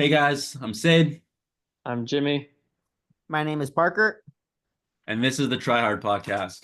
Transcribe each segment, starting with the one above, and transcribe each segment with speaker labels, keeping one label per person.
Speaker 1: Hey guys, I'm Sid,
Speaker 2: I'm Jimmy.
Speaker 3: My name is Parker.
Speaker 1: and this is the Try Hard podcast.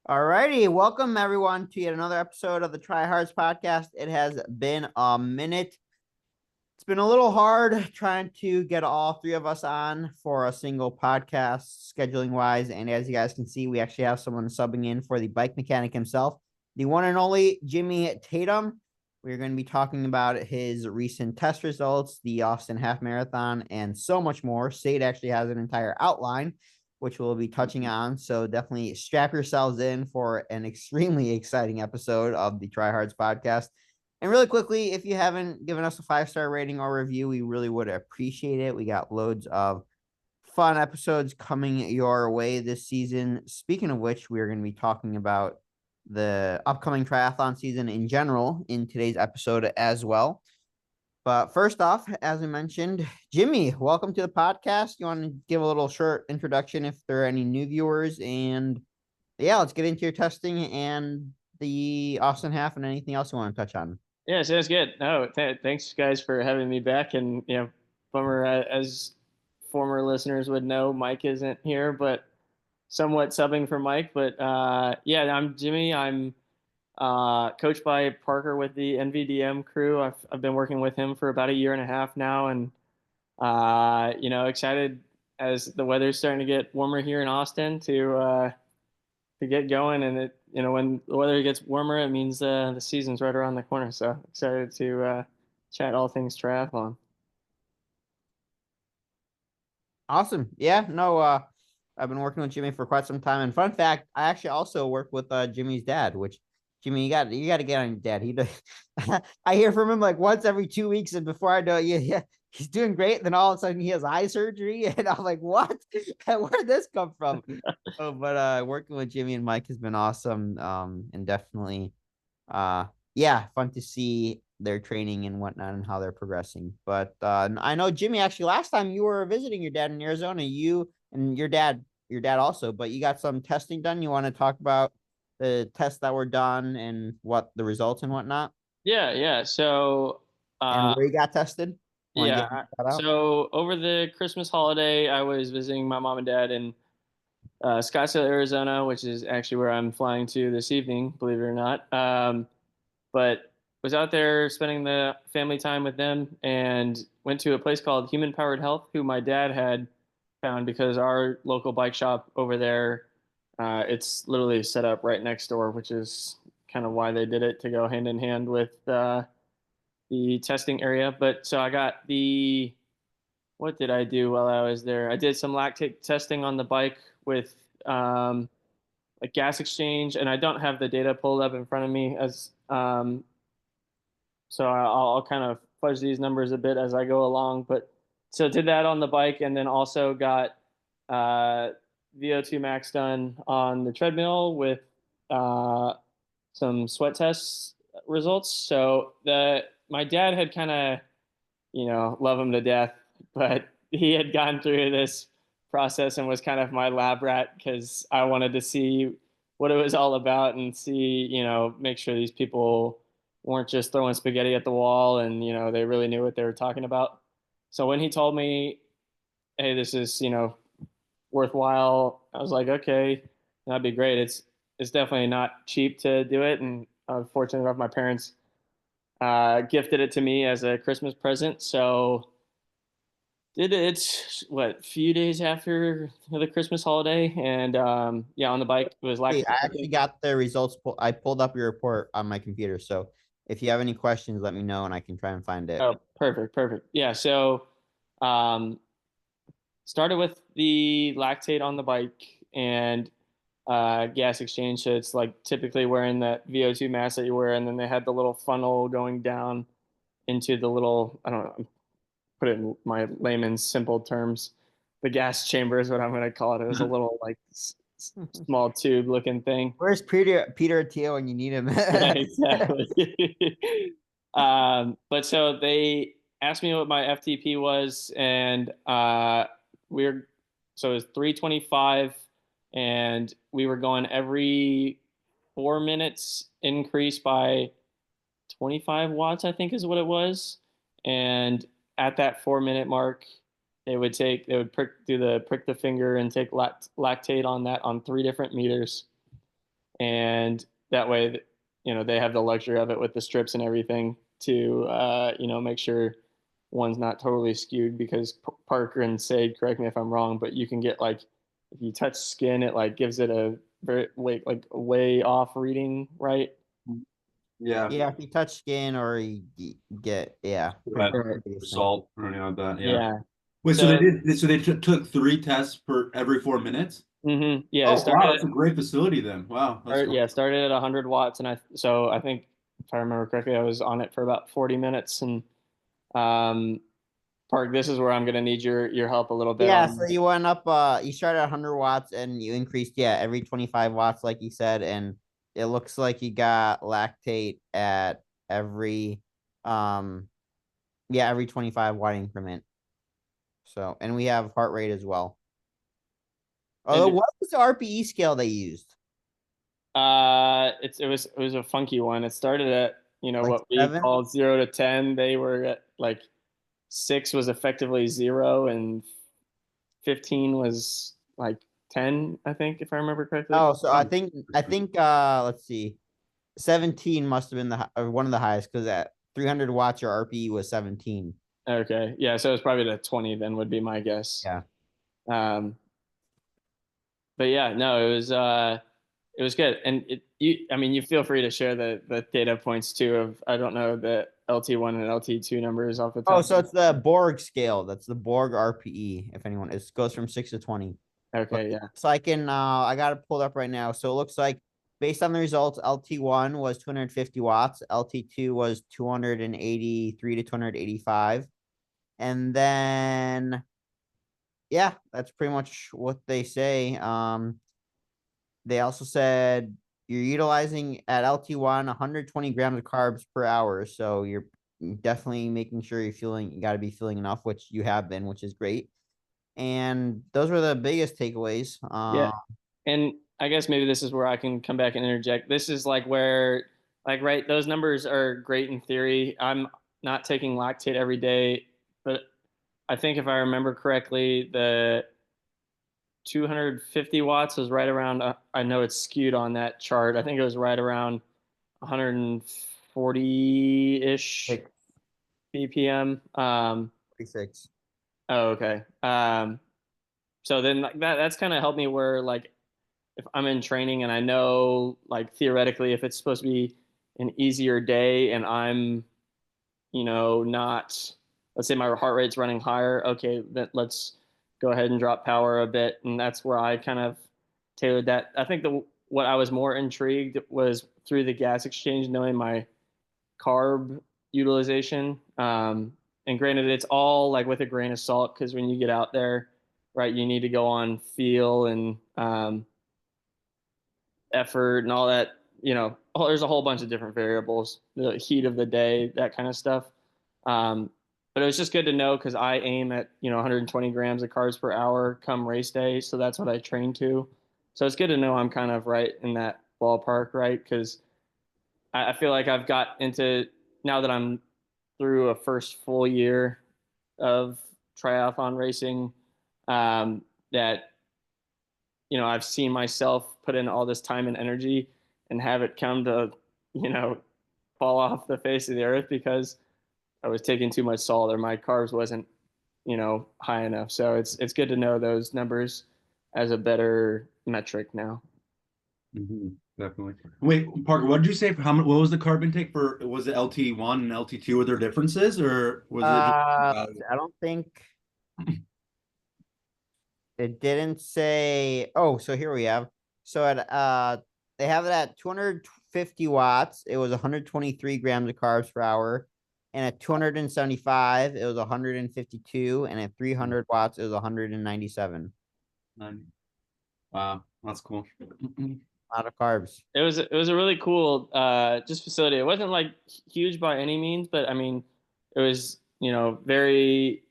Speaker 3: Alrighty, welcome everyone to yet another episode of the Try Hards podcast. It has been a minute. It's been a little hard trying to get all three of us on for a single podcast, scheduling wise. And as you guys can see, we actually have someone subbing in for the bike mechanic himself, the one and only Jimmy Tatum. We're going to be talking about his recent test results, the Austin Half Marathon, and so much more. Sade actually has an entire outline, which we'll be touching on. So definitely strap yourselves in for an extremely exciting episode of the Try Hards podcast. And really quickly, if you haven't given us a 5-star rating or review, we really would appreciate it. We got loads of fun episodes coming your way this season. Speaking of which, we're going to be talking about the upcoming triathlon season in general in today's episode as well. But first off, as I mentioned, Jimmy, welcome to the podcast. You want to give a little short introduction if there are any new viewers? And yeah, let's get into your testing and the Austin Half and anything else you want to touch on.
Speaker 2: Yeah, sounds good. No, thanks guys for having me back. And bummer, as former listeners would know, Mike isn't here, but somewhat subbing for Mike. But yeah, I'm Jimmy. I'm coached by Parker with the NVDM crew. I've been working with him for about a year and a half now, and excited as the weather's starting to get warmer here in Austin to get going. And when the weather gets warmer, it means the season's right around the corner. So excited to chat all things triathlon.
Speaker 3: Awesome. Yeah, no, I've been working with Jimmy for quite some time. And fun fact, I actually also work with Jimmy's dad, which Jimmy, you got to get on your dad. He does, I hear from him like once every 2 weeks, and before I know it, yeah, he's doing great. Then all of a sudden he has eye surgery, and I'm like, what? Where'd this come from? But working with Jimmy and Mike has been awesome. And definitely, yeah, fun to see their training and whatnot and how they're progressing. But I know Jimmy, actually last time you were visiting your dad in Arizona, you and your dad also, but you got some testing done. You want to talk about the tests that were done and what the results and whatnot?
Speaker 2: Yeah. So
Speaker 3: And where you got tested?
Speaker 2: yeah. So over the Christmas holiday, I was visiting my mom and dad in Scottsdale, Arizona, which is actually where I'm flying to this evening, believe it or not. But was out there spending the family time with them and went to a place called Human Powered Health, who my dad had found because our local bike shop over there, it's literally set up right next door, which is kind of why they did it, to go hand in hand with the testing area. But so I got what did I do while I was there? I did some lactate testing on the bike with a gas exchange, and I don't have the data pulled up in front of me so I'll kind of fudge these numbers a bit as I go along. But so did that on the bike, and then also got VO2 max done on the treadmill with some sweat test results. So my dad had kind of, love him to death, but he had gone through this process and was kind of my lab rat because I wanted to see what it was all about and see, make sure these people weren't just throwing spaghetti at the wall and, they really knew what they were talking about. So when he told me, hey, this is, worthwhile, I was like, okay, that'd be great. It's definitely not cheap to do it. And I was fortunate enough, my parents gifted it to me as a Christmas present. So did it, a few days after the Christmas holiday. And yeah, on the bike, it was like,
Speaker 3: I actually got the results. I pulled up your report on my computer. So if you have any questions, let me know and I can try and find it.
Speaker 2: oh, perfect. Yeah. So um, started with the lactate on the bike and gas exchange. So it's like typically wearing that VO2 mask that you wear, and then they had the little funnel going down into the little, I don't know, put it in my layman's simple terms, the gas chamber is what I'm going to call it. It was a little like small tube looking thing.
Speaker 3: Where's Peter Thiel when you need him?
Speaker 2: Yeah, exactly. But so they asked me what my FTP was, and so it was 325, and we were going every 4 minutes, increase by 25 watts, I think is what it was. And at that 4 minute mark, they would prick the finger and take lactate on that on 3 different meters. And that way, they have the luxury of it with the strips and everything to, make sure one's not totally skewed, because Parker and Sade, correct me if I'm wrong, but you can get like, if you touch skin, it like gives it a way off reading, right?
Speaker 1: Yeah.
Speaker 3: Yeah, if you touch skin or you get
Speaker 1: Right. Salt or anything like that. Yeah. Wait, so they took 3 tests per every 4 minutes?
Speaker 2: Mm-hmm. Yeah.
Speaker 1: Oh, wow, that's a great facility then. Wow.
Speaker 2: Yeah, started at 100 watts, and I think if I remember correctly, I was on it for about 40 minutes. And Park, this is where I'm gonna need your help a little bit.
Speaker 3: Yeah, so you went up, you started at 100 watts and you increased, every 25 watts, like you said, and it looks like you got lactate at every 25 watt increment. So, and we have heart rate as well. Oh, what was the RPE scale they used?
Speaker 2: It was a funky one. It started at, like what 7? We called 0 to 10. They were at like 6 was effectively 0, and 15 was like 10, I think, if I remember correctly.
Speaker 3: Oh, so I think let's see, 17 must have been one of the highest, because at 300 watts your RPE was 17.
Speaker 2: Okay, yeah, so it's probably the 20 then would be my guess.
Speaker 3: Yeah.
Speaker 2: But yeah, no, it was good, and you feel free to share the data points too of, I don't know, the LT1 and LT2 numbers off the top.
Speaker 3: Oh, so it's the Borg scale. That's the Borg RPE. If anyone, it goes from 6 to 20.
Speaker 2: Okay, yeah.
Speaker 3: So I got it pulled up right now. So it looks like, based on the results, LT1 was 250 watts, LT2 was 283 to 285, and then that's pretty much what they say. They also said you're utilizing at LT1 120 grams of carbs per hour. So you're definitely making sure you got to be feeling enough, which you have been, which is great. And those were the biggest takeaways.
Speaker 2: Yeah. And I guess maybe this is where I can come back and interject. This is like where, right, those numbers are great in theory. I'm not taking lactate every day, but I think if I remember correctly, the 250 watts was right around, I know it's skewed on that chart. I think it was right around 140-ish BPM.
Speaker 3: 46.
Speaker 2: Oh, okay. So then that's kind of helped me where, like, if I'm in training and I know, like, theoretically, if it's supposed to be an easier day and I'm, not, let's say my heart rate's running higher, okay, then let's go ahead and drop power a bit. And that's where I kind of tailored that. I think what I was more intrigued was through the gas exchange, knowing my carb utilization. And granted, it's all like with a grain of salt, because when you get out there, right, you need to go on feel and effort and all that. There's a whole bunch of different variables, the heat of the day, that kind of stuff. But it was just good to know, because I aim at 120 grams of carbs per hour come race day, so that's what I train to. So it's good to know I'm kind of right in that ballpark, right? Because I feel like I've got into, now that I'm through a first full year of triathlon racing, that I've seen myself put in all this time and energy and have it come to fall off the face of the earth because I was taking too much salt or my carbs wasn't high enough. So it's good to know those numbers as a better metric now.
Speaker 1: Mm-hmm. Definitely. Wait, Parker, what did you say for what was the carb intake for, was it LT1 and LT2? Were there differences, or was it
Speaker 3: I don't think it didn't say. Oh, so here we have. So at they have it at 250 watts. It was 123 grams of carbs per hour. And at 275, it was 152, and at 300 watts, it was 197.
Speaker 1: Wow, that's cool.
Speaker 3: A lot of carbs.
Speaker 2: It was a really cool just facility. It wasn't like huge by any means, but I mean, it was, you know, very,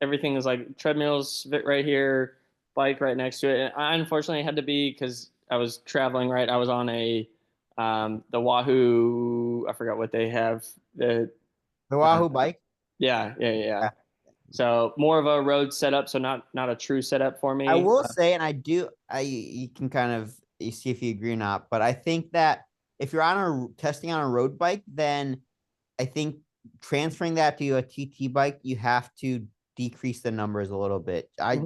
Speaker 2: everything is like treadmills right here, bike right next to it. And I unfortunately had to be, because I was traveling, right? I was on a the Wahoo, I forgot what they have.
Speaker 3: The Wahoo bike.
Speaker 2: Yeah. So more of a road setup, so not a true setup for me.
Speaker 3: I will say, and you can kind of you see if you agree or not, but I think that if you're testing on a road bike, then I think transferring that to a TT bike, you have to decrease the numbers a little bit. I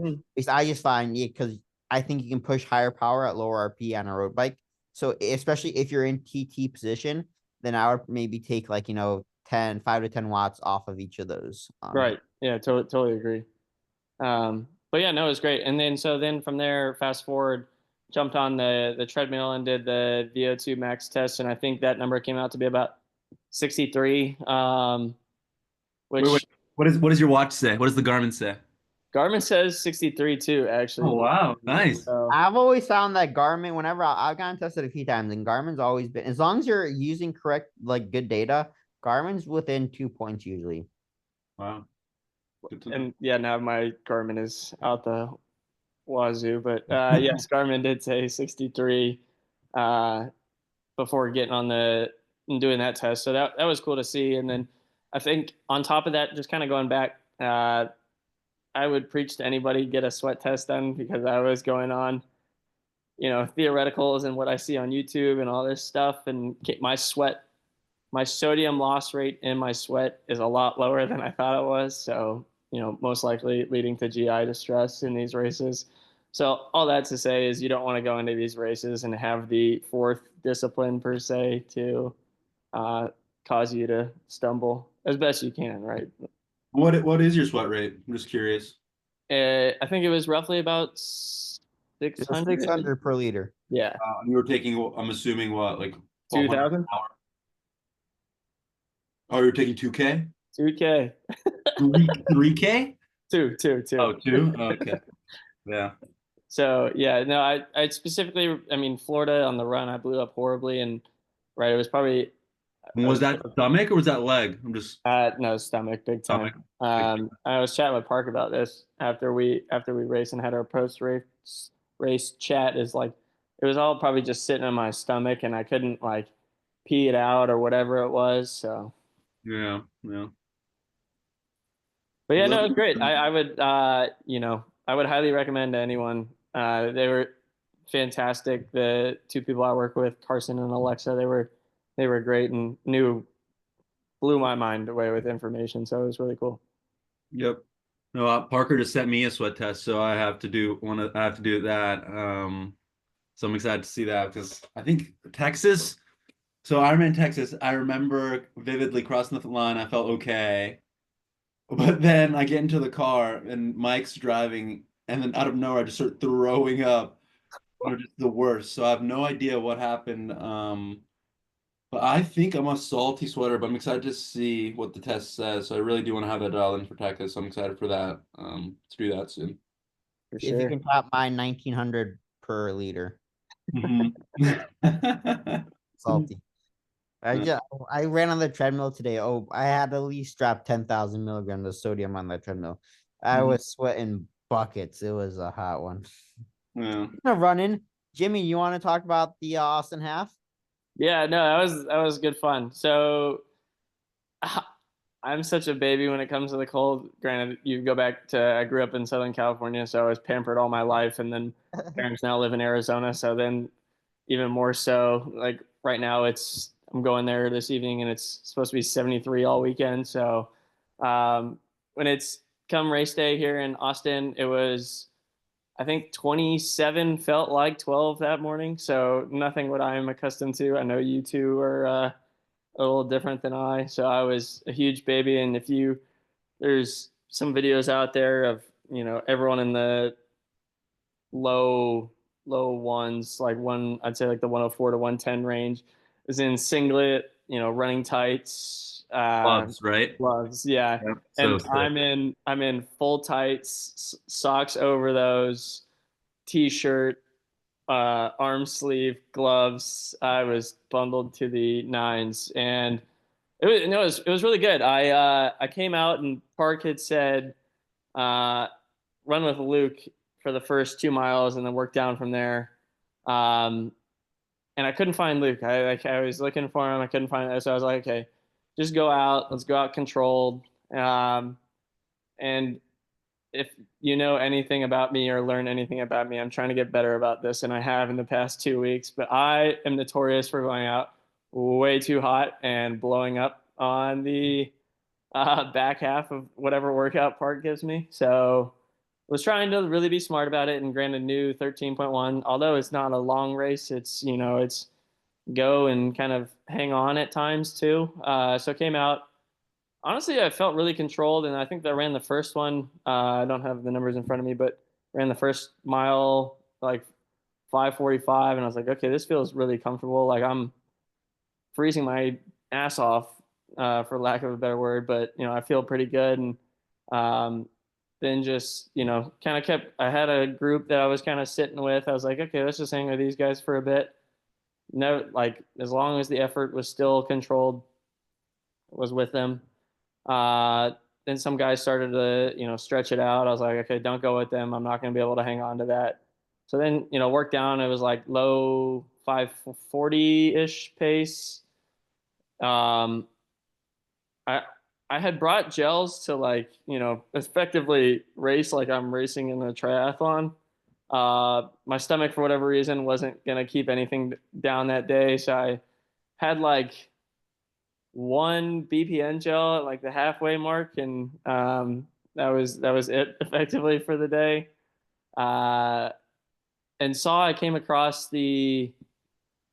Speaker 3: just find because I think you can push higher power at lower RP on a road bike. So especially if you're in TT position, then I would maybe take 5 to 10 watts off of each of those.
Speaker 2: Right. Yeah, totally agree. But yeah, no, it was great. And then from there, fast forward, jumped on the treadmill and did the VO2 max test, and I think that number came out to be about 63. Which
Speaker 1: Wait. What does your watch say? What does the Garmin say?
Speaker 2: Garmin says 63 too, actually.
Speaker 1: Oh wow, nice.
Speaker 2: So,
Speaker 3: I've always found that Garmin, whenever I've gotten tested a few times, and Garmin's always been, as long as you're using correct, good data, Garmin's within 2 points usually.
Speaker 1: Wow.
Speaker 2: and yeah, now my Garmin is out the wazoo, but yes, Garmin did say 63 before getting on and doing that test. So that was cool to see. And then I think on top of that, just kind of going back, I would preach to anybody get a sweat test done, because I was going on, theoreticals and what I see on YouTube and all this stuff, and my sodium loss rate in my sweat is a lot lower than I thought it was. So, most likely leading to GI distress in these races. So all that to say is you don't want to go into these races and have the fourth discipline per se to cause you to stumble as best you can, right?
Speaker 1: What is your sweat rate? I'm just curious.
Speaker 2: I think it was roughly about 600.
Speaker 3: 600 per liter.
Speaker 2: Yeah.
Speaker 1: You were taking, I'm assuming what, like
Speaker 2: 2,000?
Speaker 1: Oh, you're taking 2K?
Speaker 2: 2K.
Speaker 1: 3K?
Speaker 2: Two.
Speaker 1: Oh, two? Okay. Yeah.
Speaker 2: So yeah, no, I specifically, I mean, Florida on the run, I blew up horribly, and right, it was probably.
Speaker 1: Was that stomach or was that leg? I'm just
Speaker 2: No, stomach, big time.
Speaker 1: stomach.
Speaker 2: I was chatting with Park about this after we raced and had our post race chat. Is like, it was all probably just sitting in my stomach, and I couldn't pee it out or whatever it was. So
Speaker 1: Yeah.
Speaker 2: but yeah, no, it was great. I would I would highly recommend to anyone. They were fantastic. The two people I work with, Carson and Alexa, they were great and blew my mind away with information. So it was really cool.
Speaker 1: Yep. No, Parker just sent me a sweat test, so I have to do that. So I'm excited to see that, because I think Texas. So Ironman Texas, I remember vividly crossing the line. I felt okay, but then I get into the car and Mike's driving, and then out of nowhere I just start throwing up. Or just the worst. So I have no idea what happened. But I think I'm a salty sweater, but I'm excited to see what the test says. So I really do want to have that dialed in for Texas. So I'm excited for that. To do that soon.
Speaker 2: For
Speaker 3: If you
Speaker 2: sure.
Speaker 3: can top my 1900 per liter. Salty. I ran on the treadmill today. Oh, I had at least dropped 10,000 milligrams of sodium on the treadmill. I was sweating buckets. It was a hot one.
Speaker 1: Yeah.
Speaker 3: Running. Jimmy, you want to talk about the Austin half?
Speaker 2: Yeah, no, that was good fun. So I'm such a baby when it comes to the cold. Granted, you go back to, I grew up in Southern California, so I was pampered all my life, and then parents now live in Arizona, so then even more so. Like right now, I'm going there this evening, and it's supposed to be 73 all weekend. So when it's come race day here in Austin, it was, I think 27 felt like 12 that morning. So nothing what I'm accustomed to. I know you two are a little different than I. So I was a huge baby. And there's some videos out there of, everyone in the low ones, I'd say like the 104 to 110 range, is in singlet, running tights,
Speaker 1: Gloves, right?
Speaker 2: gloves. Yeah.
Speaker 1: Yep. So
Speaker 2: And
Speaker 1: sick.
Speaker 2: I'm in full tights, socks over those, t-shirt, arm sleeve, gloves. I was bundled to the nines, and it was really good. I came out and Park had said, uh, run with Luke for the first 2 miles and then work down from there. Um, and I couldn't find Luke. I was looking for him. I couldn't find him. So I was like, okay, just go out. Let's go out controlled. And if you know anything about me or learn anything about me, I'm trying to get better about this, and I have in the past 2 weeks. But I am notorious for going out way too hot and blowing up on the back half of whatever workout Park gives me. So was trying to really be smart about it and grant a new 13.1. Although it's not a long race, it's go and kind of hang on at times too. So came out. Honestly, I felt really controlled, and I think that I ran the first one. I don't have the numbers in front of me, but ran the first mile like 5:45, and I was like, okay, this feels really comfortable. Like I'm freezing my ass off, for lack of a better word, but I feel pretty good. And um, then just kind of kept. I had a group that I was kind of sitting with. I was like, okay, let's just hang with these guys for a bit. No, like as long as the effort was still controlled, was with them. Uh, then some guys started to, stretch it out. I was like, okay, don't go with them. I'm not going to be able to hang on to that. So then, work down. It was like low 540 ish pace. Um, I I had brought gels to like, effectively race like I'm racing in a triathlon. My stomach for whatever reason wasn't gonna keep anything down that day, so I had like one BPN gel at like the halfway mark, and that was it effectively for the day. Uh, and I came across the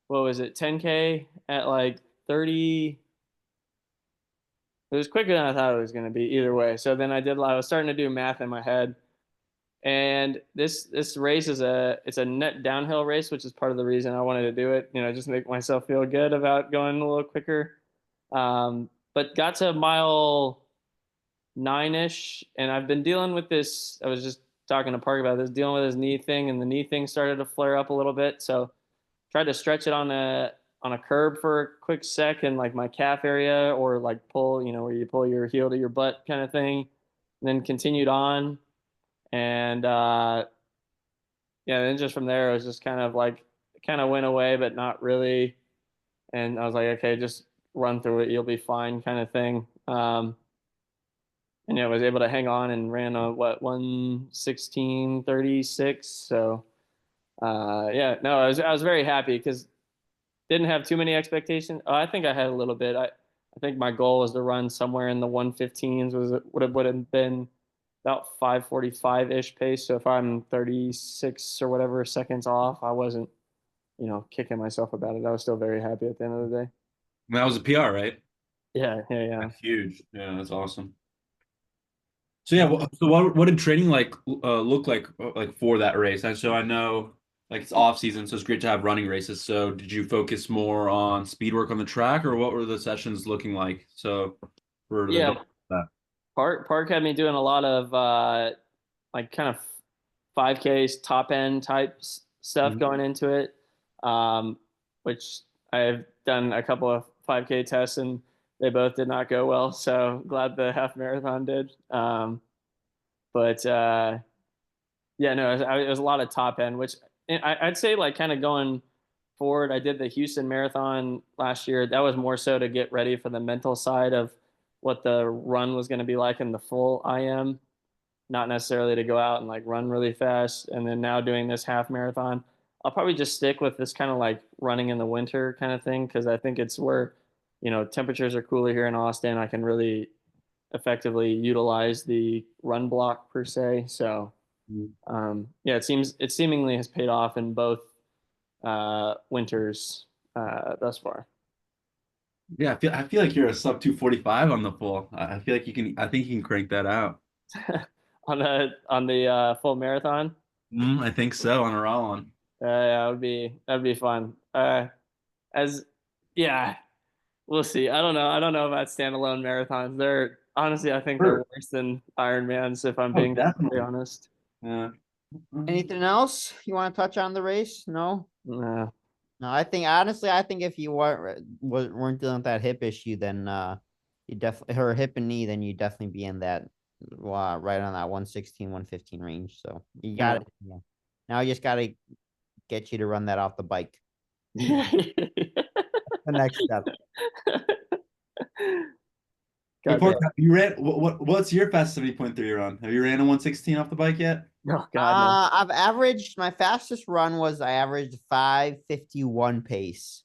Speaker 2: what was it 10K at like 30. It was quicker than I thought it was going to be either way. So then I was starting to do math in my head. And this race it's a net downhill race, which is part of the reason I wanted to do it, just make myself feel good about going a little quicker. But got to mile 9-ish, and I've been dealing with this. I was just talking to Park about this, dealing with his knee thing, and the knee thing started to flare up a little bit. So tried to stretch it on a curb for a quick sec in like my calf area, or like pull, where you pull your heel to your butt kind of thing, and then continued on. And yeah, then just from there it was just kind of went away, but not really. And I was like, okay, just run through it, you'll be fine, kind of thing. And was able to hang on and ran a 1:16:36. So yeah, no, I was very happy because didn't have too many expectations. Oh, I think I had a little bit. I think my goal was to run somewhere in the 1:15s. Would have been about 5:45 ish pace. So if I'm 36 or whatever seconds off, I wasn't kicking myself about it. I was still very happy at the end of the day.
Speaker 1: That was a PR, right?
Speaker 2: Yeah, yeah, yeah.
Speaker 1: That's huge. Yeah, that's awesome. So yeah, so what did training look like for that race? And so I know like it's off season, so it's great to have running races. So did you focus more on speed work on the track, or what were the sessions looking like? So for
Speaker 2: Yeah,
Speaker 1: that.
Speaker 2: Park had me doing a lot of like kind of 5Ks top end type stuff
Speaker 1: Mhm.
Speaker 2: going into it, um, which I've done a couple of 5K tests and they both did not go well. So glad the half marathon did. But yeah, no, it was a lot of top end, which I'd say like kind of going forward. I did the Houston Marathon last year. That was more so to get ready for the mental side of what the run was going to be like in the full IM, not necessarily to go out and like run really fast. And then now doing this half marathon, I'll probably just stick with this kind of like running in the winter kind of thing, because I think it's where temperatures are cooler here in Austin. I can really effectively utilize the run block per se. So yeah, it seemingly has paid off in both winters thus far.
Speaker 1: Yeah, I feel like you're a sub 245 on the full. I feel like I think you can crank that out.
Speaker 2: On the full marathon.
Speaker 1: I think so on a raw one.
Speaker 2: Yeah, that'd be fun. As yeah, We'll see. I don't know. I don't know about standalone marathons. They're honestly, I think they're
Speaker 1: Sure.
Speaker 2: worse than Ironmans, if I'm
Speaker 1: Oh,
Speaker 2: being
Speaker 1: definitely.
Speaker 2: honest.
Speaker 1: Yeah.
Speaker 3: Anything else you want to touch on the race? No?
Speaker 2: Nah.
Speaker 3: No, I think honestly, I think if you weren't dealing with that hip issue, then you definitely her hip and knee, then you definitely be in that right on that 116, 115 range. So you got it. Yeah. Now I just gotta get you to run that off the bike. The next step.
Speaker 1: Hey,
Speaker 2: God
Speaker 1: Parker,
Speaker 2: damn.
Speaker 1: have you ran what's your fast 70.3 run? Have you ran a 116 off the bike yet?
Speaker 2: Oh God, no.
Speaker 3: I've averaged my fastest run was I averaged 5:51 pace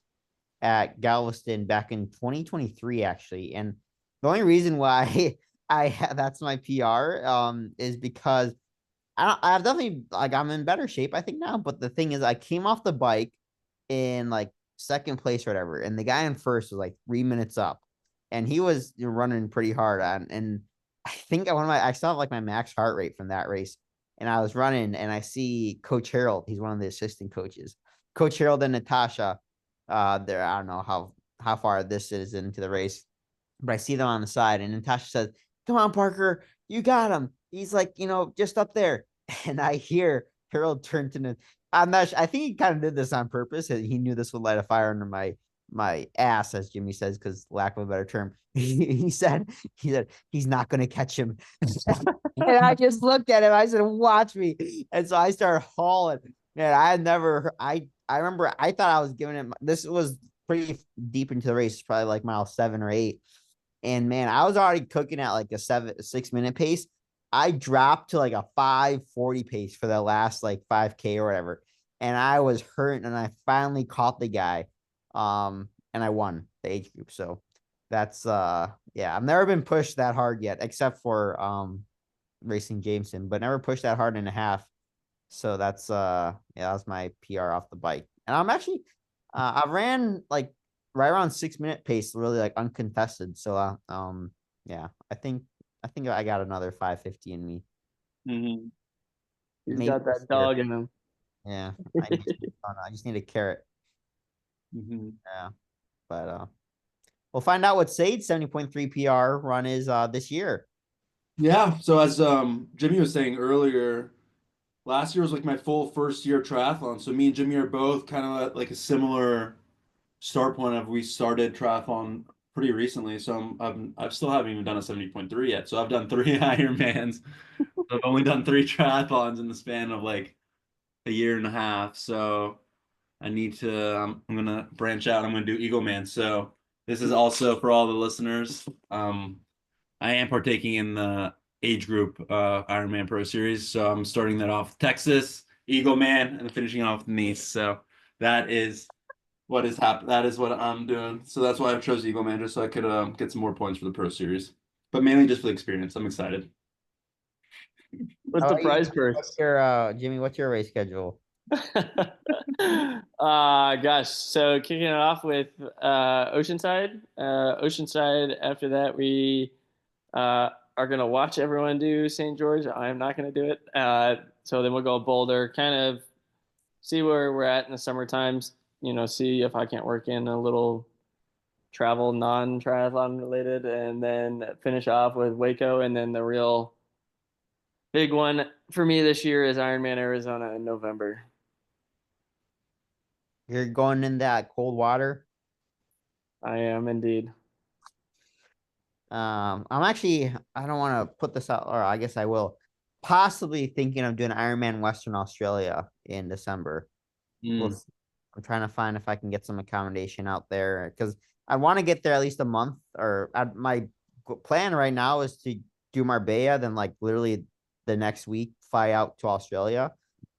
Speaker 3: at Galveston back in 2023 actually. And the only reason why that's my PR is because I've definitely like I'm in better shape I think now, but the thing is I came off the bike in like second place or whatever, and the guy in first was like 3 minutes up, and he was running pretty hard on. And I think I still have like my max heart rate from that race, and I was running, and I see Coach Harold. He's one of the assistant coaches. Coach Harold and Natasha. There I don't know how far this is into the race, but I see them on the side, and Natasha says, "Come on, Parker, you got him." He's like, just up there, and I hear Harold turn to the. I'm not. I think he kind of did this on purpose. He knew this would light a fire under my ass, as Jimmy says, because lack of a better term. He said he's not going to catch him, and I just looked at him. I said, "Watch me," and so I started hauling. Man, I had never. I remember I thought I was giving him. This was pretty deep into the race, probably like mile 7 or 8. And man, I was already cooking at like a 6 minute pace. I dropped to like a 5:40 pace for the last like 5K or whatever. And I was hurt, and I finally caught the guy. And I won the age group. So that's yeah, I've never been pushed that hard yet, except for racing Jameson, but never pushed that hard in a half. So that's yeah, that was my PR off the bike. And I'm actually I ran like right around 6 minute pace, really like uncontested. So yeah, I think I got another 550 in me.
Speaker 2: Mm-hmm. He's
Speaker 3: Maybe
Speaker 2: got that dog in him.
Speaker 3: yeah. I just need a carrot.
Speaker 1: Mm-hmm.
Speaker 3: Yeah. But we'll find out what Sade's 70.3 PR run is this year.
Speaker 1: Yeah. So as Jimmy was saying earlier, last year was like my full first year triathlon. So me and Jimmy are both kind of at like a similar start point of we started triathlon pretty recently. So I still haven't even done a 70.3 yet. So I've done 3 Ironmans. I've only done 3 triathlons in the span of like a year and a half. So I need to I'm gonna branch out. I'm gonna do Eagle Man. So this is also for all the listeners. I am partaking in the age group Ironman Pro Series. So I'm starting that off Texas, Eagle Man, and finishing off with Nice. So that is what is happening. That is what I'm doing. So that's why I chose Eagle Man, just so I could get some more points for the Pro Series. But mainly just for the experience. I'm excited.
Speaker 2: What's the prize purse?
Speaker 3: What's your Jimmy, what's your race schedule?
Speaker 2: Gosh, so kicking it off with Oceanside. Oceanside, after that, we are going to watch everyone do St. George. I am not going to do it. So then we'll go Boulder, kind of see where we're at in the summer times, see if I can't work in a little travel, non-triathlon related, and then finish off with Waco. And then the real big one for me this year is Ironman Arizona in November.
Speaker 3: You're going in that cold water.
Speaker 2: I am indeed.
Speaker 3: I'm actually, I don't want to put this out, or I guess I will. Possibly thinking of doing Ironman Western Australia in December. We'll see. I'm trying to find if I can get some accommodation out there because I want to get there at least a month. Or my plan right now is to do Marbella, then like literally the next week fly out to Australia.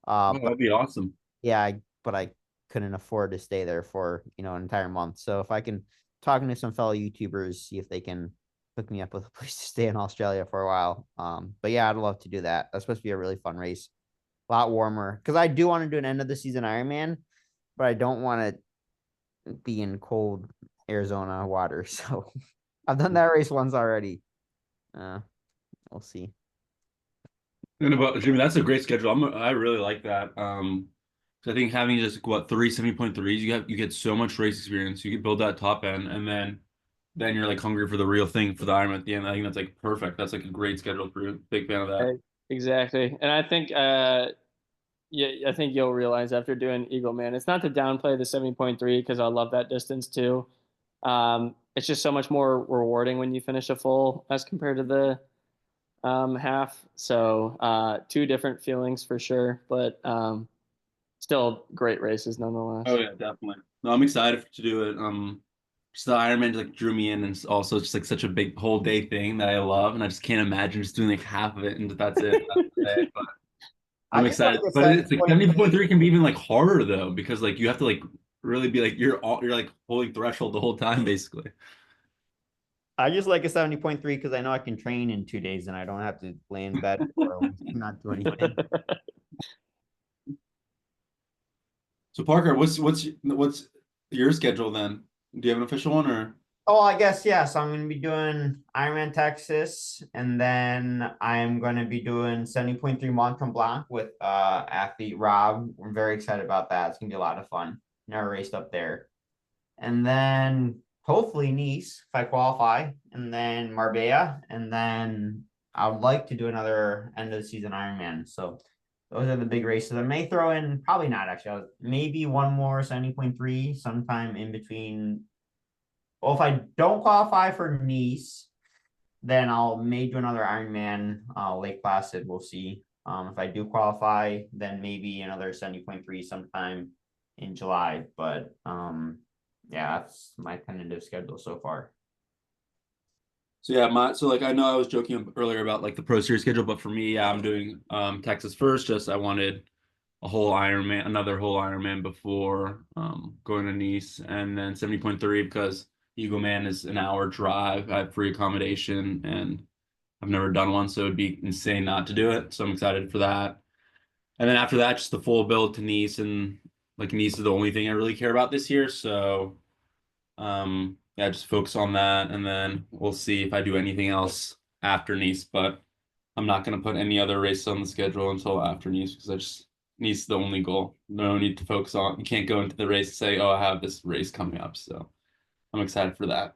Speaker 3: But
Speaker 1: That'd be awesome.
Speaker 3: yeah, but I couldn't afford to stay there for an entire month. So if I can talking to some fellow YouTubers, see if they can hook me up with a place to stay in Australia for a while. But yeah, I'd love to do that. That's supposed to be a really fun race. A lot warmer. Because I do want to do an end of the season Ironman, but I don't want to be in cold Arizona water. So I've done that race once already. We'll see.
Speaker 1: And about Jimmy, that's a great schedule. I really like that. So I think having just 3 70.3s, you get so much race experience. You can build that top end, and then then you're like hungry for the real thing for the Ironman at the end. I think that's like perfect. That's like a great schedule for you. Big fan of that.
Speaker 2: Right. Exactly. And I think yeah, I think you'll realize after doing Eagle Man, it's not to downplay the 70.3 because I love that distance too. It's just so much more rewarding when you finish a full as compared to the half. So two different feelings for sure, but still great races nonetheless.
Speaker 1: Oh yeah, definitely. No, I'm excited to do it. Just the Ironman like drew me in, and it's also just like such a big whole day thing that I love, and I just can't imagine just doing like half of it, and that's it. That's the day. But
Speaker 3: I
Speaker 1: I'm
Speaker 3: just like
Speaker 1: excited.
Speaker 3: the
Speaker 1: But it's like
Speaker 3: 70.3.
Speaker 1: 70.3 can be even like harder though, because like you have to like really be like you're like holding threshold the whole time basically.
Speaker 3: I just like a 70.3 because I know I can train in 2 days and I don't have to lay in bed for a week and not do anything.
Speaker 1: So Parker, what's your schedule then? Do you have an official one or?
Speaker 3: Oh, I guess, yeah. So I'm going to be doing Ironman Texas, and then I'm going to be doing 70.3 Mont Tremblant with athlete Rob. I'm very excited about that. It's going to be a lot of fun. Never raced up there. And then hopefully Nice if I qualify, and then Marbella, and then I would like to do another end of the season Ironman. So those are the big races. I may throw in, probably not actually, maybe one more 70.3 sometime in between. Well, if I don't qualify for Nice, then I'll may do another Ironman, Lake Placid. We'll see. If I do qualify, then maybe another 70.3 sometime in July. But yeah, that's my tentative schedule so far.
Speaker 1: So yeah, so like I know I was joking earlier about like the Pro Series schedule, but for me, yeah, I'm doing Texas first. Just I wanted a whole Ironman, another whole Ironman before going to Nice, and then 70.3 because Eagle Man is an hour drive. I have free accommodation, and I've never done one, so it'd be insane not to do it. So I'm excited for that. And then after that, just the full build to Nice, and like Nice is the only thing I really care about this year. So yeah, just focus on that, and then we'll see if I do anything else after Nice. But I'm not gonna put any other races on the schedule until after Nice because I just Nice is the only goal. No need to focus on. You can't go into the race and say, "Oh, I have this race coming up." So I'm excited for that.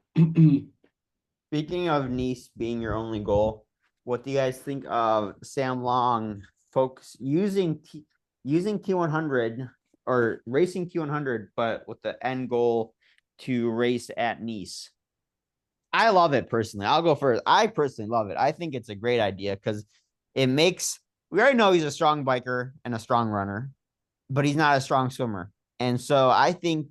Speaker 3: Speaking of Nice being your only goal, what do you guys think of Sam Long folks using T100 or racing T100, but with the end goal to race at Nice? I love it personally. I'll go first. I personally love it. I think it's a great idea because it makes, we already know he's a strong biker and a strong runner, but he's not a strong swimmer. And so I think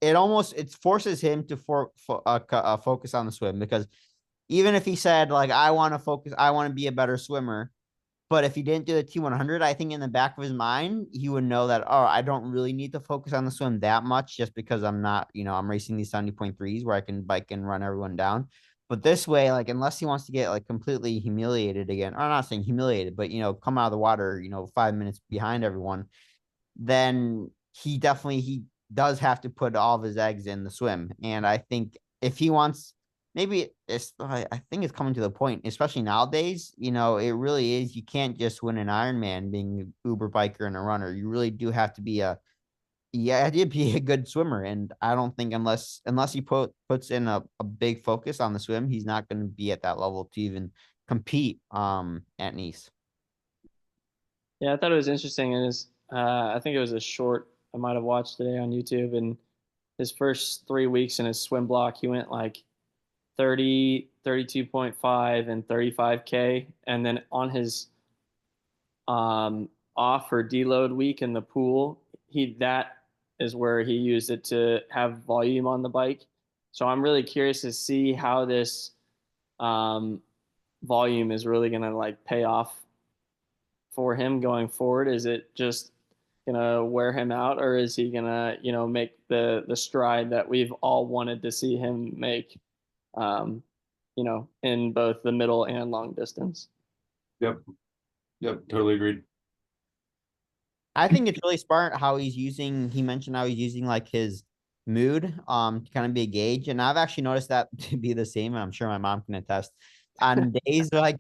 Speaker 3: it forces him to focus on the swim, because even if he said like I want to focus, I want to be a better swimmer, but if he didn't do the T100, I think in the back of his mind he would know that, oh, I don't really need to focus on the swim that much just because I'm not, I'm racing these 70.3s where I can bike and run everyone down. But this way, like unless he wants to get like completely humiliated again, or I'm not saying humiliated, but come out of the water 5 minutes behind everyone, then he does have to put all of his eggs in the swim. And I think if he wants, maybe I think it's coming to the point, especially nowadays, it really is. You can't just win an Ironman being an Uber biker and a runner. You really do have to be a good swimmer. And I don't think unless he puts in a big focus on the swim, he's not going to be at that level to even compete at Nice.
Speaker 2: Yeah, I thought it was interesting, and I think it was a short I might have watched today on YouTube. And his first 3 weeks in his swim block, he went like 30, 32.5, and 35K, and then on his off or deload week in the pool, that is where he used it to have volume on the bike. So I'm really curious to see how this volume is really going to like pay off for him going forward. Is it just gonna wear him out, or is he gonna make the stride that we've all wanted to see him make, in both the middle and long distance?
Speaker 1: Yep. Totally agreed.
Speaker 3: I think it's really smart how he mentioned how he's using like his mood to kind of be a gauge. And I've actually noticed that to be the same, and I'm sure my mom can attest. On days like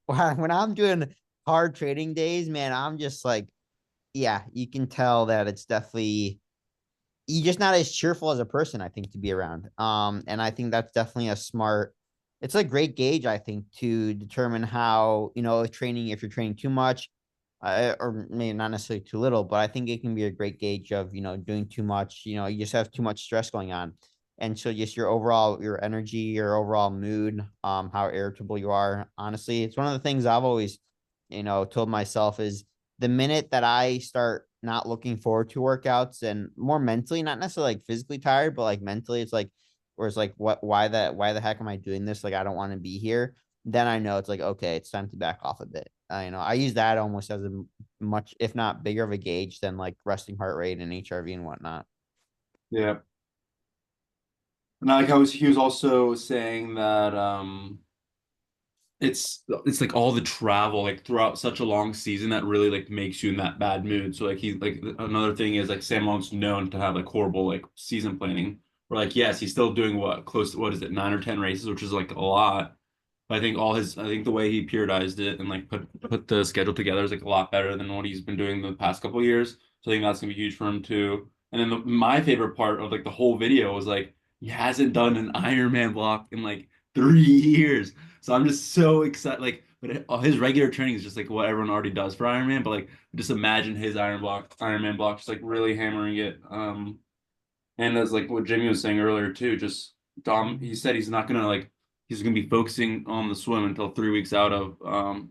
Speaker 3: when I'm doing hard trading days, man, I'm just like, yeah, you can tell that it's definitely, he's just not as cheerful as a person, I think, to be around. And I think that's definitely it's a great gauge, I think, to determine how, if you're training too much, or maybe not necessarily too little, but I think it can be a great gauge of, doing too much, you just have too much stress going on. And so just your energy, your overall mood, how irritable you are. Honestly, it's one of the things I've always, told myself is the minute that I start not looking forward to workouts and more mentally, not necessarily like physically tired, but like mentally, it's like, where it's like, why the heck am I doing this? Like, I don't want to be here. Then I know it's like, okay, it's time to back off a bit. I use that almost as a much, if not bigger of a gauge than like resting heart rate and HRV and whatnot.
Speaker 1: Yeah. And like he was also saying that it's like all the travel like throughout such a long season that really like makes you in that bad mood. So like he like another thing is like Sam Long's known to have like horrible like season planning. Where like yes, he's still doing close to what is it 9 or 10 races, which is like a lot. But I think the way he periodized it and like put the schedule together is like a lot better than what he's been doing the past couple of years. So I think that's gonna be huge for him too. And then my favorite part of like the whole video was like he hasn't done an Ironman block in like 3 years. So I'm just so excited. Like, but his regular training is just like what everyone already does for Ironman. But like, just imagine his Ironman block, just like really hammering it. And as like what Jimmy was saying earlier too, just Dom, he said he's gonna be focusing on the swim until 3 weeks out of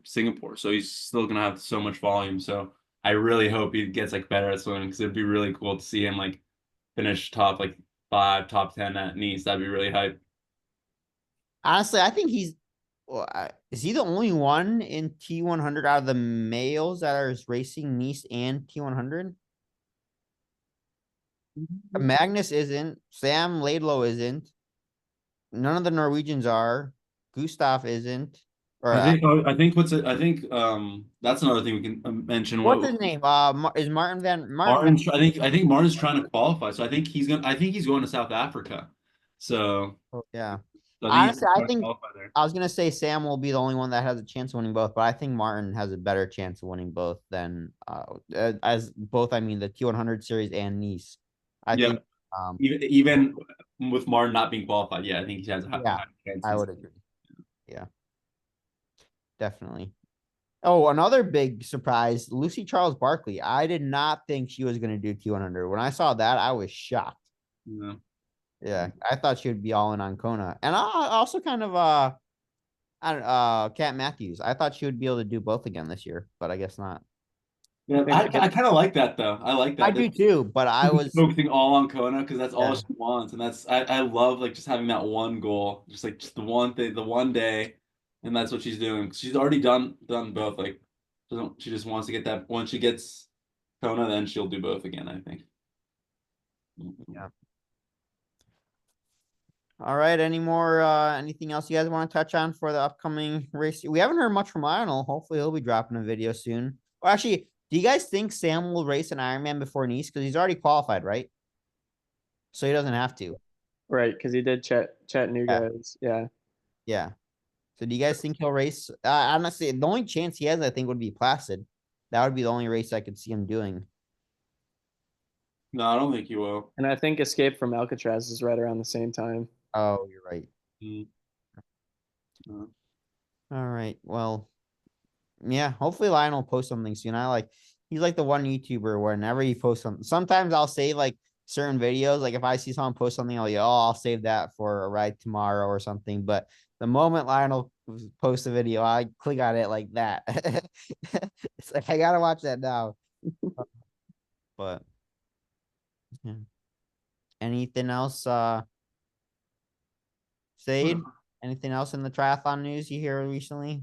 Speaker 1: Singapore. So he's still gonna have so much volume. So I really hope he gets like better at swimming because it'd be really cool to see him like finish top like 5, top 10 at Nice. That'd be really hype.
Speaker 3: Honestly, I think is he the only one in T100 out of the males that are racing Nice and T100? Magnus isn't. Sam Laidlow isn't. None of the Norwegians are. Gustav isn't. Or
Speaker 1: I think that's another thing we can mention.
Speaker 3: what's his name? Is Martin Van
Speaker 1: Martin's, I think Martin's trying to qualify, so I think he's going to South Africa. So,
Speaker 3: Oh, yeah.
Speaker 1: so I think he's
Speaker 3: Honestly, I
Speaker 1: trying to
Speaker 3: think
Speaker 1: qualify there.
Speaker 3: I was gonna say Sam will be the only one that has a chance of winning both, but I think Martin has a better chance of winning both than as both. I mean the T100 series and Nice. I
Speaker 1: Yeah,
Speaker 3: think
Speaker 1: even with Martin not being qualified, yeah, I think he has
Speaker 3: yeah,
Speaker 1: high
Speaker 3: I
Speaker 1: chances.
Speaker 3: would agree. Yeah, definitely. Oh, another big surprise, Lucy Charles Barkley. I did not think she was gonna do T100. When I saw that, I was shocked.
Speaker 1: Yeah.
Speaker 3: Yeah, I thought she would be all in on Kona, and I also kind of I don't Kat Matthews. I thought she would be able to do both again this year, but I guess not.
Speaker 1: Yeah, I kind of like that though. I like
Speaker 3: I
Speaker 1: that.
Speaker 3: do too, but I
Speaker 1: She's
Speaker 3: was
Speaker 1: focusing all on Kona because that's all
Speaker 3: yeah.
Speaker 1: she wants, and I love like just having that one goal, just like just the one thing, the one day, and that's what she's doing. She's already done both. Like, she just wants to get that. Once she gets Kona, then she'll do both again, I think.
Speaker 3: Yeah. All right. Anything else you guys want to touch on for the upcoming race? We haven't heard much from Lionel. Hopefully he'll be dropping a video soon. Well, actually, do you guys think Sam will race an Ironman before Nice? Because he's already qualified, right? So he doesn't have to.
Speaker 2: Right, because he did
Speaker 3: Yeah.
Speaker 2: Chattanooga. Yeah.
Speaker 3: Yeah. So do you guys think he'll race? Honestly, the only chance he has, I think, would be Placid. That would be the only race I could see him doing.
Speaker 1: No, I don't think he will.
Speaker 2: And I think Escape from Alcatraz is right around the same time.
Speaker 3: Oh, you're right.
Speaker 1: Mm.
Speaker 3: All right. Well, yeah. Hopefully Lionel will post something soon. He's like the one YouTuber whenever he posts something. Sometimes I'll save like certain videos. Like if I see someone post something, I'll save that for a ride tomorrow or something. But the moment Lionel posts a video, I click on it like that. It's like I gotta watch that now. But yeah. Anything else, Sade? Anything else in the triathlon news you hear recently?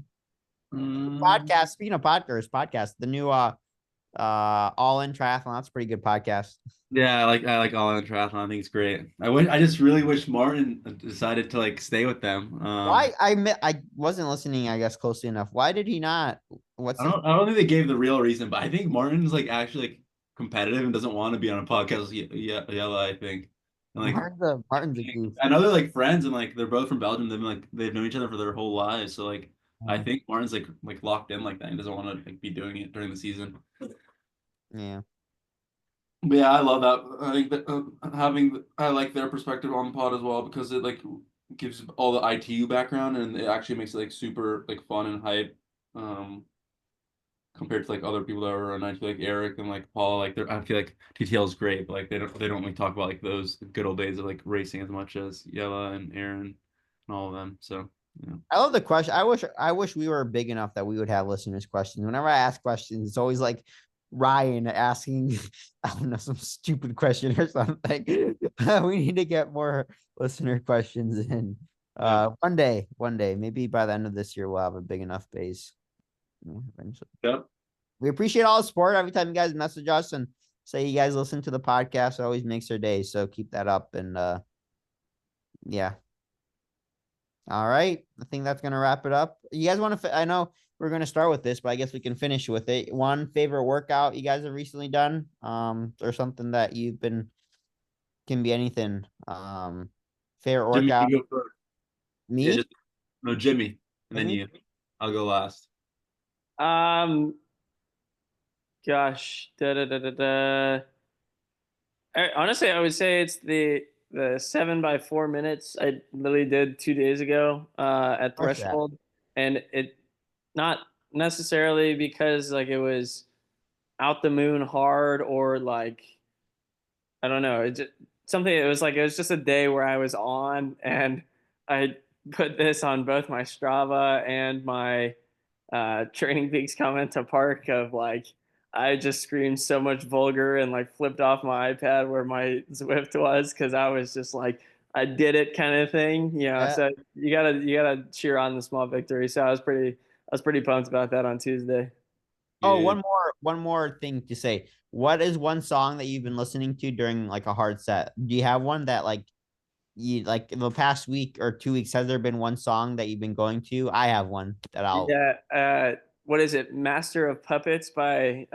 Speaker 3: Podcast. Speaking of podcast, the new All In Triathlon. That's a pretty good podcast.
Speaker 1: Yeah, I like all in triathlon. I think it's great. I just really wish Martin decided to like stay with them.
Speaker 3: Why I wasn't listening, I guess, closely enough. Why did he not? What's the
Speaker 1: I don't think they gave the real reason, but I think Martin's like actually like competitive and doesn't want to be on a podcast with Yella, I think. And like
Speaker 3: Martin's a goof.
Speaker 1: I know they're like friends and like they're both from Belgium. They've known each other for their whole lives. So like I think Martin's like locked in like that. He doesn't want to like be doing it during the season.
Speaker 3: Yeah.
Speaker 1: But yeah, I love that. I think that I like their perspective on the pod as well because it like gives all the ITU background and it actually makes it like super like fun and hype. Um, Compared to like other people that are on ITU like Eric and like Paul, like they're I feel like TTL is great, but like they don't really talk about like those good old days of like racing as much as Yella and Aaron and all of them. So yeah.
Speaker 3: I love the question. I wish we were big enough that we would have listeners' questions. Whenever I ask questions, it's always like Ryan asking, I don't know, some stupid question or something. We need to get more listener questions in.
Speaker 1: Yeah.
Speaker 3: One day, maybe by the end of this year, we'll have a big enough base. Eventually.
Speaker 1: Yep.
Speaker 3: We appreciate all the support. Every time you guys message us and say you guys listen to the podcast, it always makes our day. So keep that up. And yeah. All right. I think that's gonna wrap it up. You guys want to? I know we're gonna start with this, but I guess we can finish with it. One favorite workout you guys have recently done, or something that you've been can be anything. Favorite
Speaker 1: Jimmy,
Speaker 3: workout.
Speaker 1: you go first. Yeah,
Speaker 3: Me?
Speaker 1: just no Jimmy, and then
Speaker 3: Me?
Speaker 1: you. I'll go last.
Speaker 2: Um, gosh, da da da da da. Honestly, I would say it's the 7 by 4 minutes I literally did 2 days ago at
Speaker 3: What's that?
Speaker 2: Threshold, and it not necessarily because like it was out the moon hard or like I don't know. It just something. It was like it was just a day where I was on, and I put this on both my Strava and my Training Peaks comment to Park of like I just screamed so much vulgar and like flipped off my iPad where my Zwift was because I was just like I did it kind of thing, you know.
Speaker 3: Yeah.
Speaker 2: So you gotta cheer on the small victory. So I was pretty pumped about that on Tuesday.
Speaker 3: Oh,
Speaker 1: Yeah.
Speaker 3: one more thing to say. What is one song that you've been listening to during like a hard set? Do you have one that like you like in the past week or 2 weeks? Has there been one song that you've been going to? I have one that I'll.
Speaker 2: Yeah. What is it? Master of Puppets by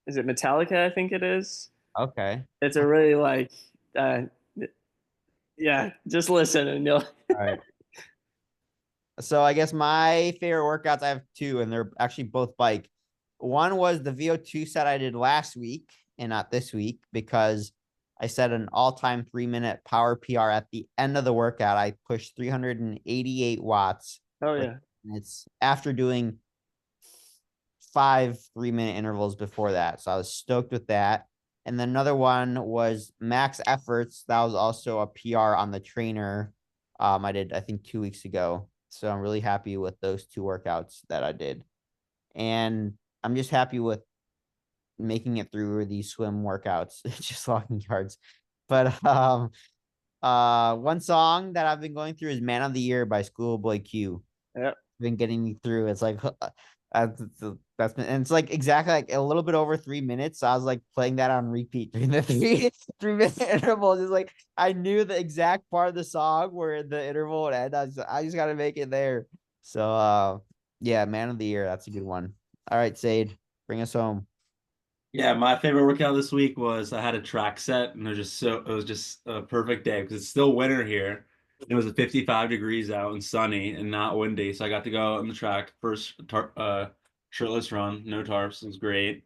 Speaker 2: is it Metallica? I think it is.
Speaker 3: Okay.
Speaker 2: It's a really like uh, yeah. Just listen and you'll.
Speaker 3: All right. So I guess my favorite workouts, I have two, and they're actually both bike. One was the VO2 set I did last week and not this week because I set an all-time 3-minute power PR at the end of the workout. I pushed 388 watts
Speaker 2: Oh
Speaker 3: for
Speaker 2: yeah.
Speaker 3: minutes after doing 5 3-minute intervals before that. So I was stoked with that. And then another one was max efforts. That was also a PR on the trainer. I did, I think 2 weeks ago. So I'm really happy with those two workouts that I did. And I'm just happy with making it through these swim workouts, just walking yards. But one song that I've been going through is Man of the Year by Schoolboy Q.
Speaker 2: Yep.
Speaker 3: Been getting me through. It's like that's been, and it's like exactly like a little bit over 3 minutes. So I was like playing that on repeat during the 3 minute intervals. It's like I knew the exact part of the song where the interval would end. I just gotta make it there. So yeah, Man of the Year, that's a good one. All right, Sade, bring us home.
Speaker 1: Yeah, my favorite workout this week was I had a track set and it was just a perfect day because it's still winter here. It was 55 degrees out and sunny and not windy, so I got to go on the track first shirtless run, no tarps. It was great.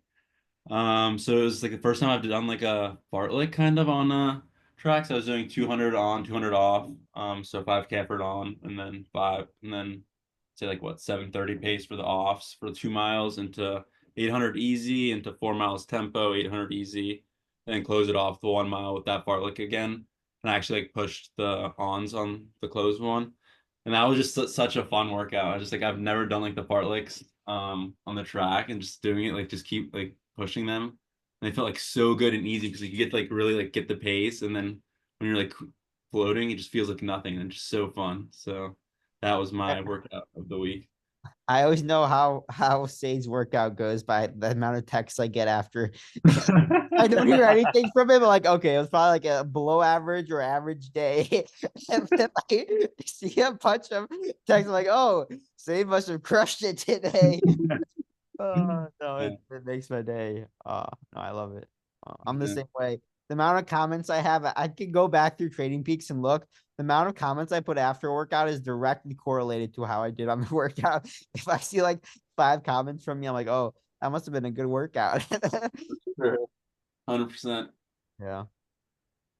Speaker 1: So it was like the first time I've done like a fartlek kind of on tracks. I was doing 200 on, 200 off. So 5K effort on, and then say like what 7:30 pace for the offs for 2 miles into 800 easy into 4 miles tempo, 800 easy, and then close it off the 1 mile with that fartlek again. And I actually like pushed the ons on the closed one, and that was just such a fun workout. I just like I've never done like the fartleks on the track and just doing it like just keep like pushing them. And they felt like so good and easy because like, you get to like really like get the pace, and then when you're like floating, it just feels like nothing and just so fun. So that was my workout of the week.
Speaker 3: I always know how Sade's workout goes by the amount of texts I get after. I don't hear anything from him. Like, okay, it was probably like a below average or average day. And then like see him punch him, text him like, oh, Sade must have crushed it today. Oh no,
Speaker 1: Yeah.
Speaker 3: it makes my day. No, I love it. I'm the
Speaker 1: Yeah.
Speaker 3: same way. The amount of comments I have, I can go back through Trading Peaks and look. The amount of comments I put after a workout is directly correlated to how I did on the workout. If I see like 5 comments from me, I'm like, oh, that must have been a good workout.
Speaker 1: Sure. 100%.
Speaker 3: Yeah.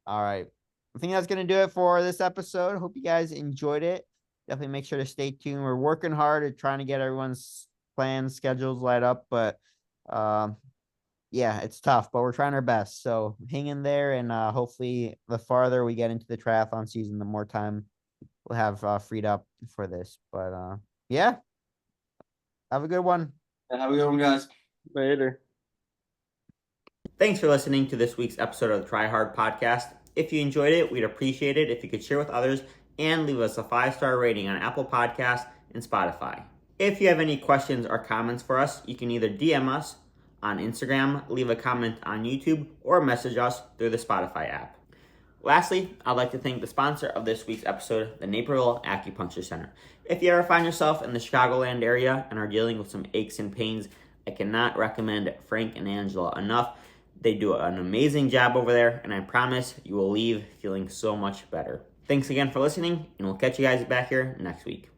Speaker 3: All right. I think that's going to do it for this episode. Hope you guys enjoyed it. Definitely make sure to stay tuned. We're working hard at trying to get everyone's plans, schedules light up, but yeah, it's tough, but we're trying our best. So hang in there, and hopefully the farther we get into the triathlon season, the more time we'll have freed up for this. But yeah, have a good one.
Speaker 1: Have a good one, guys.
Speaker 2: Later.
Speaker 3: Thanks for listening to this week's episode of the Try Hard podcast. If you enjoyed it, we'd appreciate it if you could share with others and leave us a 5-star rating on Apple Podcasts and Spotify. If you have any questions or comments for us, you can either DM us on Instagram, leave a comment on YouTube, or message us through the Spotify app. Lastly, I'd like to thank the sponsor of this week's episode, the Naperville Acupuncture Center. If you ever find yourself in the Chicagoland area and are dealing with some aches and pains, I cannot recommend Frank and Angela enough. They do an amazing job over there, and I promise you will leave feeling so much better. Thanks again for listening, and we'll catch you guys back here next week.